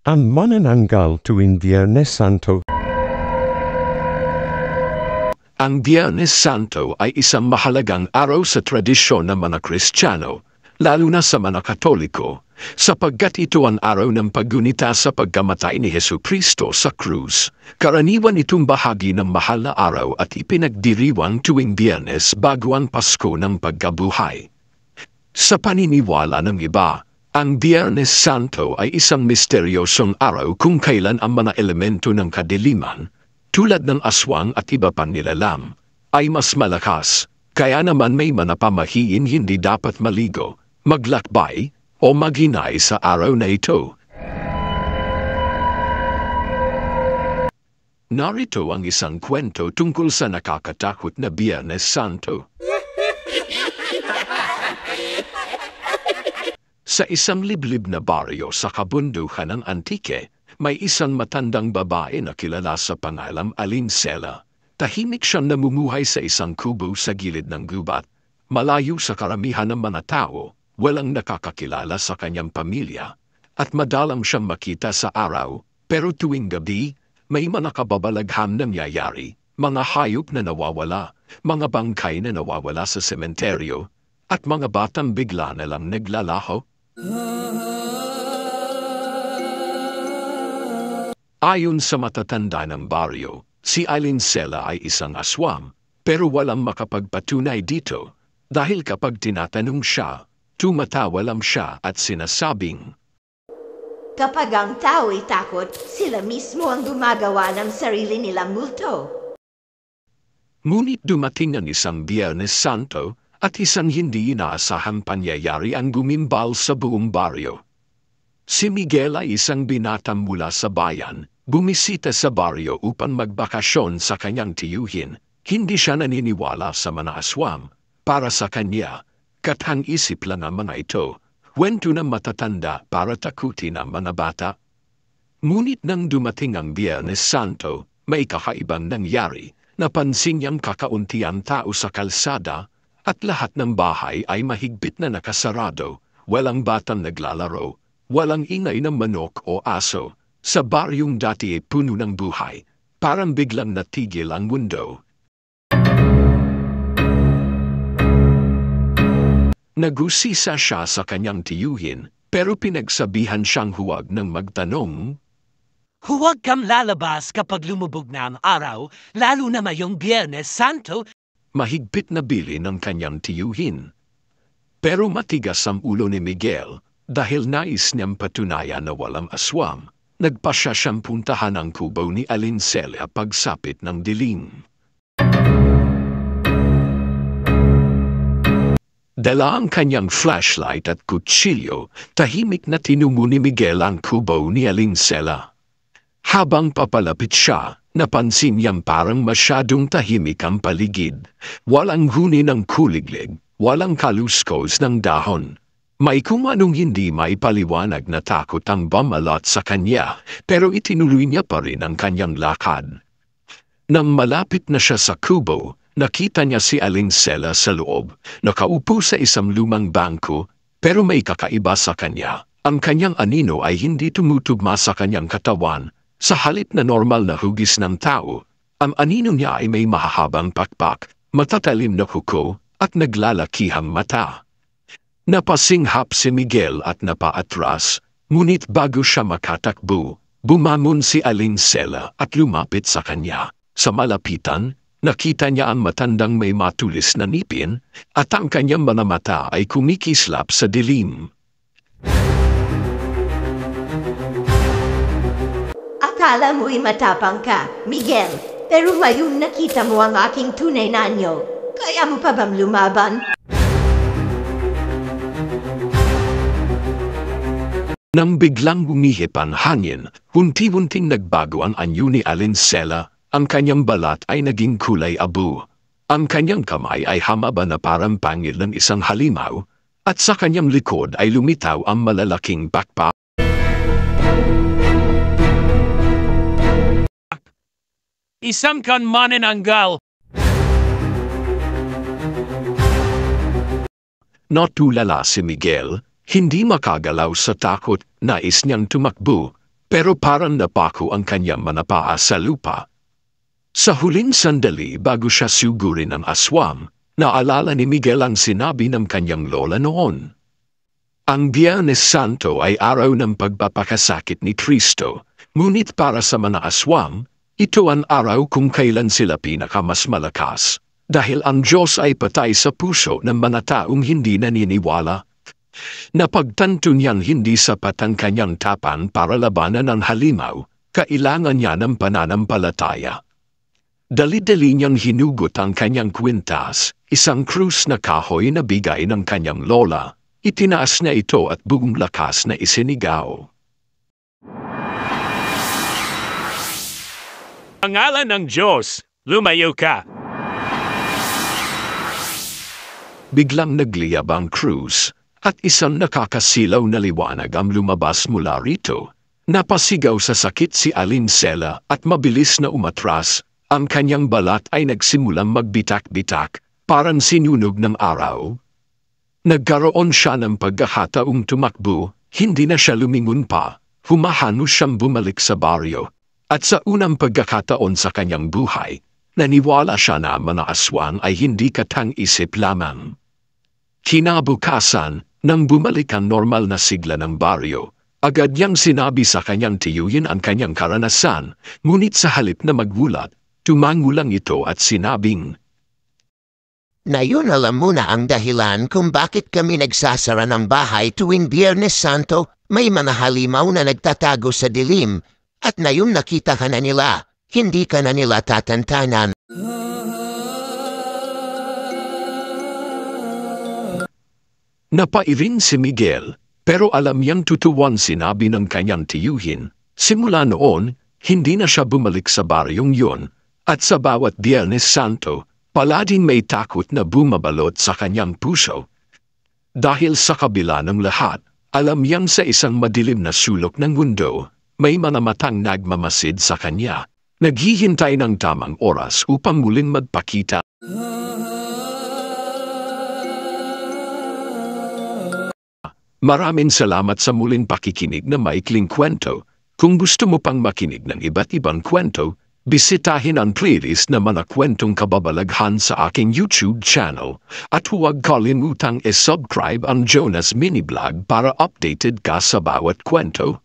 Ang manananggal tuwing Biyernes Santo. Ang Biyernes Santo ay isang mahalagang araw sa tradisyon ng mga Kristiyano, lalo na sa mga Katoliko, sapagkat ito ang araw ng paggunita sa pagkamatay ni Jesucristo sa krus. Karaniwan itong bahagi ng mahal na araw at ipinagdiriwang tuwing Biyernes bago ang Pasko ng pagkabuhay. Sa paniniwala ng iba, ang Biyernes Santo ay isang misteryosong araw kung kailan ang mga elemento ng kadiliman, tulad ng aswang at iba pang nilalang, ay mas malakas, kaya naman may mga pamahiin hindi dapat maligo, maglakbay, o maghinay sa araw na ito. Narito ang isang kwento tungkol sa nakakatakot na Biyernes Santo. Sa isang liblib na baryo sa kabundukan ng Antique, may isang matandang babae na kilala sa pangalang Alincela. Tahimik siyang namumuhay sa isang kubo sa gilid ng gubat, malayo sa karamihan ng mga tao, walang nakakakilala sa kanyang pamilya, at madalang siyang makita sa araw, pero tuwing gabi, may mga kababalaghang nangyayari, mga hayop na nawawala, mga bangkay na nawawala sa sementeryo, at mga batang bigla na lang naglalaho. Ayon sa matatanda ng baryo, si Alincela ay isang aswang, pero walang makapagpatunay dito, dahil kapag tinatanong siya, tumatawa lang siya at sinasabing, kapag ang tao ay takot, sila mismo ang gumagawa ng sarili nilang multo. Ngunit dumating ang isang Biyernes Santo, at isang hindi inaasahang pangyayari ang gumimbal sa buong baryo. Si Miguel ay isang binata mula sa bayan, bumisita sa baryo upang magbakasyon sa kanyang tiyuhin. Hindi siya naniniwala sa mga aswang. Para sa kanya, katang-isip lang ang mga ito, kwento ng matatanda para takutin ang mga bata. Ngunit nang dumating ang Biyernes Santo, may kakaibang nangyari. Napansin niyang kakaunti ang tao sa kalsada, at lahat ng bahay ay mahigpit na nakasarado, walang batang naglalaro, walang ingay ng manok o aso. Sa baryong dati ay puno ng buhay, parang biglang natigil ang mundo. Nagusisa siya sa kanyang tiyuhin, pero pinagsabihan siyang huwag nang magtanong. Huwag kang lalabas kapag lumubog na ang araw, lalo na mayong Biyernes Santo. Mahigpit na bili ng kanyang tiyuhin. Pero matigas ang ulo ni Miguel, dahil nais niyang patunayan na walang aswang, nagpasya siyang puntahan ang kubo ni Alincela pagsapit ng dilim. Dala ang kanyang flashlight at kutsilyo, tahimik na tinungo ni Miguel ang kubo ni Alincela. Habang papalapit siya, napansin niyang parang masyadong tahimik ang paligid. Walang huni ng kuliglig, walang kaluskos ng dahon. May kung anong hindi maipaliwanag na takot ang bumalot sa kanya, pero itinuloy niya pa rin ang kanyang lakad. Nang malapit na siya sa kubo, nakita niya si Alincela sa loob, nakaupo sa isang lumang bangko, pero may kakaiba sa kanya. Ang kanyang anino ay hindi tumutugma sa kanyang katawan. Sa halip na normal na hugis ng tao, ang anino niya ay may mahahabang pakpak, matatalim na kuko, at naglalakihang mata. Napasinghap si Miguel at napaatras, ngunit bago siya makatakbo, bumangon si Alincela at lumapit sa kanya. Sa malapitan, nakita niya ang matandang may matulis na ngipin, at ang kanyang mga mata ay kumikislap sa dilim. Akala mo'y matapang ka, Miguel, pero ngayon nakita mo ang aking tunay na anyo. Kaya mo pa bang lumaban? Nang biglang bumihip ang hangin, unti-unting nagbago ang anyo ni Alincela, ang kanyang balat ay naging kulay abu. Ang kanyang kamay ay hamaba na parang pangil ng isang halimaw, at sa kanyang likod ay lumitaw ang malalaking pakpak. Isang kan manananggal. Natulala si Miguel, hindi makagalaw sa takot, nais niyang tumakbo, pero parang napako ang kanyang manapaa sa lupa. Sa huling sandali bago siya sugurin ng aswang, naalala ni Miguel ang sinabi ng kanyang lola noon. Ang Biyernes Santo ay araw ng pagpapakasakit ni Kristo, ngunit para sa mga aswang, ito ang araw kung kailan sila pinakamas malakas, dahil ang Diyos ay patay sa puso ng mga taong hindi naniniwala. Napagtanto niyang hindi sapat ang kanyang tapan para labanan ang halimaw, kailangan niya ng pananampalataya. Dali-dali niyang hinugot ang kanyang kwintas, isang krus na kahoy na bigay ng kanyang lola. Itinaas na ito at buong lakas na isinigaw. Pangalan ng Diyos, lumayo ka! Biglang nagliyab ang krus, at isang nakakasilaw na liwanag ang lumabas mula rito. Napasigaw sa sakit si Alinsela at mabilis na umatras. Ang kanyang balat ay nagsimulang magbitak-bitak, parang sinunog ng araw. Nagkaroon siya ng pagkakataong tumakbo, hindi na siya lumingon pa, humahano siyang bumalik sa baryo. At sa unang pagkakataon sa kanyang buhay, naniwala siya na mga aswang ay hindi katang-isip lamang. Kinabukasan, nang bumalik ang normal na sigla ng baryo, agad niyang sinabi sa kanyang tiyuhin ang kanyang karanasan, ngunit sa halip na maggulat, tumangulang ito at sinabing, Ngayon alam mo na ang dahilan kung bakit kami nagsasara ng bahay tuwing Biyernes Santo. May mga halimaw na nagtatago sa dilim, at ngayon nakita ka na nila, hindi ka na nila tatantanan. Napairin si Miguel, pero alam niyang tutuwan sinabi ng kanyang tiyuhin. Simula noon, hindi na siya bumalik sa baryong yun, at sa bawat Biyernes Santo, palaging may takot na bumabalot sa kanyang puso. Dahil sa kabila ng lahat, alam niyang sa isang madilim na sulok ng mundo, may mga matang nagmamasid sa kanya, naghihintay ng tamang oras upang muling magpakita. Maraming salamat sa muling pakikinig na maikling kwento. Kung gusto mo pang makinig ng iba't ibang kwento, bisitahin ang playlist na mga kwentong kababalaghan sa aking YouTube channel at huwag kalimutang i-subscribe ang Jonas Mini Vlog para updated ka sa bawat kwento.